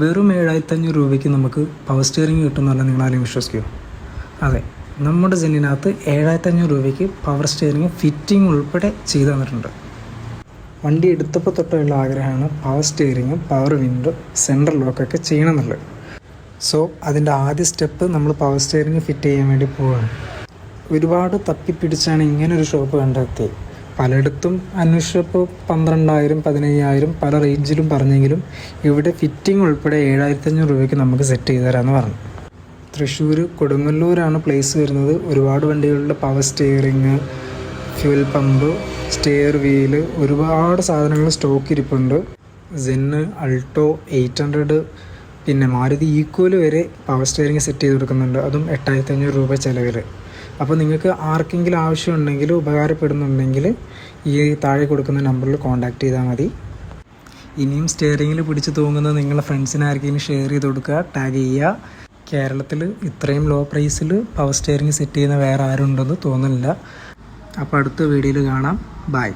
വെറും 7500 രൂപയ്ക്ക് നമുക്ക് പവർ സ്റ്റിയറിംഗ് കിട്ടുമെന്ന് പറഞ്ഞാൽ നിങ്ങളാരും വിശ്വസിക്കുമോ? അതെ, നമ്മുടെ ജെന്നിനകത്ത് 7500 രൂപയ്ക്ക് പവർ സ്റ്റിയറിംഗ് ഫിറ്റിംഗ് ഉൾപ്പെടെ ചെയ്തു തന്നിട്ടുണ്ട്. വണ്ടി എടുത്തപ്പോൾ തൊട്ടുള്ള ആഗ്രഹമാണ് പവർ സ്റ്റിയറിങ്ങും പവർ വിൻഡോ സെൻട്രൽ ലോക്കൊക്കെ ചെയ്യണമെന്നുള്ളത്. സോ അതിൻ്റെ ആദ്യ സ്റ്റെപ്പ് നമ്മൾ പവർ സ്റ്റിയറിംഗ് ഫിറ്റ് ചെയ്യാൻ വേണ്ടി പോവുകയാണ്. ഒരുപാട് തപ്പിപ്പിടിച്ചാണ് ഇങ്ങനൊരു ഷോപ്പ് കണ്ടെത്തിയത്. പലയിടത്തും അന്വേഷിച്ചപ്പോൾ 12,000 15,000 പല റേഞ്ചിലും പറഞ്ഞെങ്കിലും ഇവിടെ ഫിറ്റിംഗ് ഉൾപ്പെടെ 7500 രൂപയ്ക്ക് നമുക്ക് സെറ്റ് ചെയ്ത് തരാമെന്ന് പറഞ്ഞു. തൃശ്ശൂർ കൊടുങ്ങല്ലൂരാണ് പ്ലേസ് വരുന്നത്. ഒരുപാട് വണ്ടികളുടെ power steering, fuel pump, stair wheel, ഒരുപാട് സാധനങ്ങൾ സ്റ്റോക്ക് ഇരിപ്പുണ്ട്. സെന്ന്, അൾട്ടോ 800, പിന്നെ മാരുതി ഈക്വൽ വരെ പവർ സ്റ്റിയറിങ് സെറ്റ് ചെയ്ത് കൊടുക്കുന്നുണ്ട്. അതും 8500 രൂപ ചിലവിൽ. അപ്പോൾ നിങ്ങൾക്ക് ആർക്കെങ്കിലും ആവശ്യമുണ്ടെങ്കിൽ, ഉപകാരപ്പെടുന്നുണ്ടെങ്കിൽ ഈ താഴെ കൊടുക്കുന്ന നമ്പറിൽ കോൺടാക്റ്റ് ചെയ്താൽ മതി. ഇനിയും സ്റ്റിയറിങ്ങിൽ പിടിച്ച് തൂങ്ങുന്നത് നിങ്ങളുടെ ഫ്രണ്ട്സിന് ആർക്കെങ്കിലും ഷെയർ ചെയ്ത് കൊടുക്കുക, ടാഗ് ചെയ്യുക. കേരളത്തിൽ ഇത്രയും ലോ പ്രൈസിൽ പവർ സ്റ്റിയറിങ് സെറ്റ് ചെയ്യുന്ന വേറെ ആരും ഉണ്ടെന്ന് തോന്നുന്നില്ല. അപ്പോൾ അടുത്ത വീഡിയോയിൽ കാണാം. ബൈ.